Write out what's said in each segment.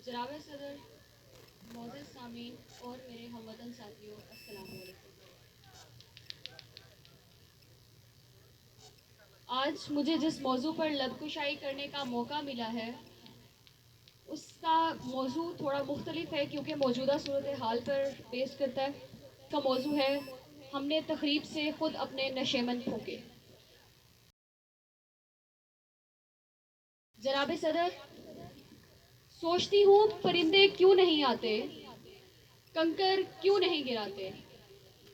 جناب صدر، معزز سامعین اور میرے ہم وطن ساتھیوں، السلام علیکم۔ آج مجھے جس موضوع پر لب کشائی کرنے کا موقع ملا ہے اس کا موضوع تھوڑا مختلف ہے، کیونکہ موجودہ صورتحال پر بیس کرتا ہے۔ اس کا موضوع ہے ہم نے تقریب سے خود اپنے نشیمن پھونکے۔ جناب صدر، سوچتی ہوں پرندے کیوں نہیں آتے، کنکر کیوں نہیں گراتے۔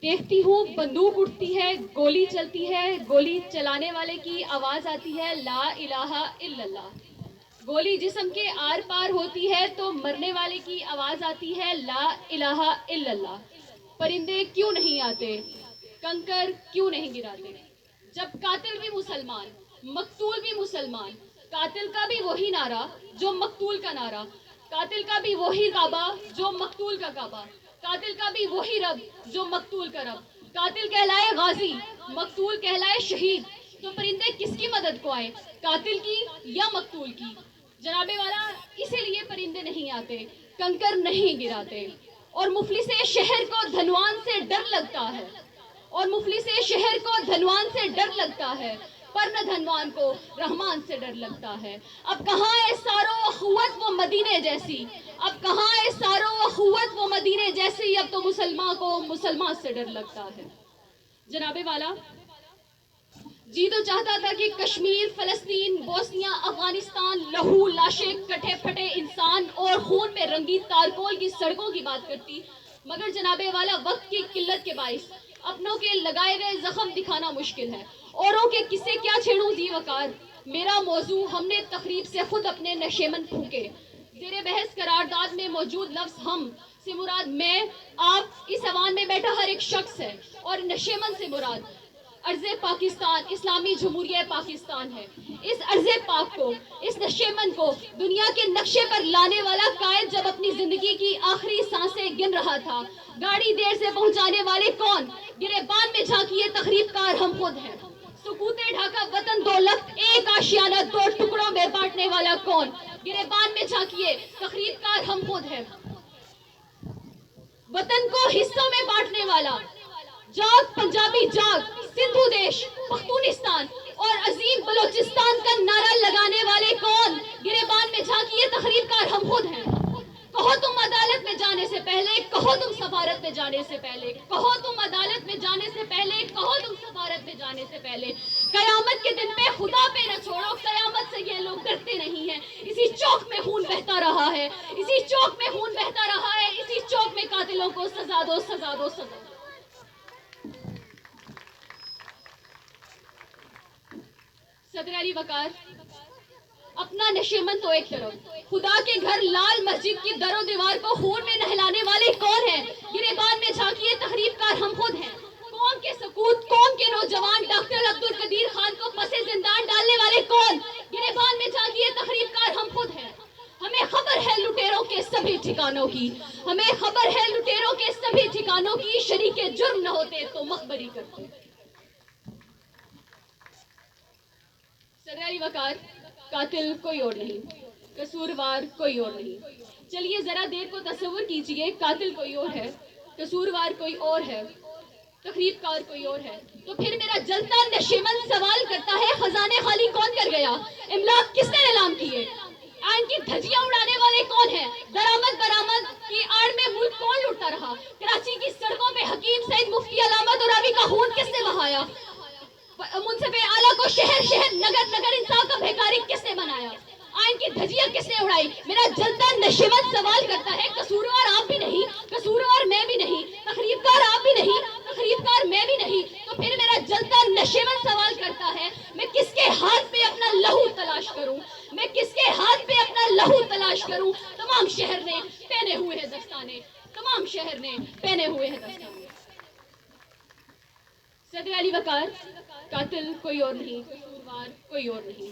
دیکھتی ہوں بندوق اٹھتی ہے، گولی چلتی ہے، گولی چلانے والے کی آواز آتی ہے لا الہ الا اللہ۔ گولی جسم کے آر پار ہوتی ہے تو مرنے والے کی آواز آتی ہے لا الہ الا اللہ۔ پرندے کیوں نہیں آتے، کنکر کیوں نہیں گراتے۔ جب قاتل بھی مسلمان، مقتول بھی مسلمان، قاتل کا بھی وہی نعرہ جو مقتول کا نعرہ، قاتل کا بھی وہی کعبہ جو مقتول کا کعبہ، قاتل کا بھی وہی رب جو مقتول کا رب۔ قاتل کہلائے غازی، مقتول کہلائے شہید، تو پرندے کس کی مدد کو آئے، قاتل کی یا مقتول کی۔ جناب والا، اسی لیے پرندے نہیں آتے، کنکر نہیں گراتے۔ اور مفلس شہر کو دھنوان سے ڈر لگتا ہے، اور مفلس شہر کو دھنوان سے ڈر لگتا ہے، پر نہ دھنوان کو رحمان سے ڈر لگتا ہے۔ اب کہاں ہے سارو اخوت وہ مدینے جیسی، اب کہاں ہے سارو اخوت وہ مدینے جیسی، اب تو مسلمان کو مسلمان سے ڈر لگتا ہے۔ جناب والا، جی تو چاہتا تھا کہ کشمیر، فلسطین، بوسنیا، افغانستان، لہو لاشیں، کٹے پھٹے انسان اور خون میں رنگی تارکول کی سڑکوں کی بات کرتی، مگر جناب والا وقت کی قلت کے باعث اپنوں کے لگائے گئے زخم دکھانا مشکل ہے، اوروں کے کسے کیا چھیڑوں ذی وقار۔ میرا موضوع ہم نے تقریب سے خود اپنے نشیمن پھونکے۔ زیر بحث قرارداد میں موجود لفظ ہم سے مراد میں، آپ، اس ایوان میں بیٹھا ہر ایک شخص ہے، اور نشیمن سے مراد ارض پاکستان، اسلامی جمہوریہ پاکستان ہے۔ اس ارض پاک کو، اس نشیمن کو دنیا کے نقشے پر لانے والا قائد جب اپنی زندگی کی آخری سانسیں گن رہا تھا، گاڑی دیر سے پہنچانے والے کون، گریبان میں جھانکیے تقریب کار ہم خود ہیں۔ سکوتے ڈھاکا وطن دولت ایک آشیانہ دو ٹکڑوں میں بانٹنے والا کون، گریبان میں جھانکیے تقریب کار ہم خود ہیں۔ وطن کو حصوں میں بانٹنے والا، جاگ پنجابی جاگ، سندھو دیش، پختونستان اور عظیم بلوچستان کا نعرہ لگانے والے کون، گریبان میں جھانکیے تقریب کار ہم خود ہیں۔ کہو تم عدالت میں جانے سے پہلے، کہو تم سفارت میں جانے سے پہلے، کہو تم عدالت میں جانے سے پہلے، کہو تم سفارت میں جانے سے پہلے، قیامت کے دن پہ خدا پہ نہ چھوڑو، قیامت سے یہ لوگ ڈرتے نہیں ہیں۔ اسی چوک میں خون بہتا رہا ہے، اسی چوک میں خون بہتا رہا ہے، اسی چوک میں قاتلوں کو سزا دو، سزا دو، سزا دو۔ صدر علی وقار، اپنا نشیمن تو ایک طرف، خدا کے گھر لال مسجد کی در و دیوار کو خون میں نہلانے والے کون ہیں، گریبان میں جھانکیے تقریب کار ہم خود ہیں۔ قوم کے سکوت، قوم کے نوجوان ڈاکٹر عبدالقدیر خان کو پس زندان ڈالنے والے کون، گریبان میں جھانکیے تقریب کار ہم خود ہیں۔ ہمیں خبر ہے لٹیروں کے سبھی ٹھکانوں کی، ہمیں خبر ہے لٹیروں کے سبھی ٹھکانوں کی، شریک جرم نہ ہوتے تو مخبری کرتے۔ صدر علی وقار، قاتل کوئی اور نہیں، قصوروار کوئی اور نہیں۔ چلیے ذرا دیر کو تصور کیجئے، قاتل کوئی اور ہے، قصوروار کوئی اور ہے، تقریب کار کوئی اور ہے، تو پھر میرا جلتا نشیمن سوال کرتا ہے خزانے خالی کون کر گیا، املاک کس نے نیلام کیے، آئین کی دھجیاں اڑانے والے کون ہیں، درآمد برآمد کی آڑ میں ملک کون لوٹتا رہا، کراچی کی سڑکوں پہ حکیم سعید مفتی علامت اور راوی کا خون کس نے بہایا، منصف اعلیٰ کو شہر شہر نگر نگر انصاف کا بھیکاری کس نے بنایا، آئین کی دھجیاں کس نے اڑائی۔ میرا جلتا نشیمن سوال کرتا ہے قصوروار آپ بھی نہیں، قصوروار میں بھی نہیں، تقریب کار آپ بھی نہیں، تقریب کار میں بھی نہیں، تو پھر میرا جلتا نشیمن سوال کرتا ہے میں کس کے ہاتھ پہ اپنا لہو تلاش کروں، میں کس کے ہاتھ پہ اپنا لہو تلاش کروں۔ تمام شہر نے پہنے ہوئے ہیں دستانے، تمام شہر نے پہنے ہوئے ہیں دستانے۔ صدر علی وقار، قاتل کوئی اور نہیں، قصوروار کوئی اور نہیں۔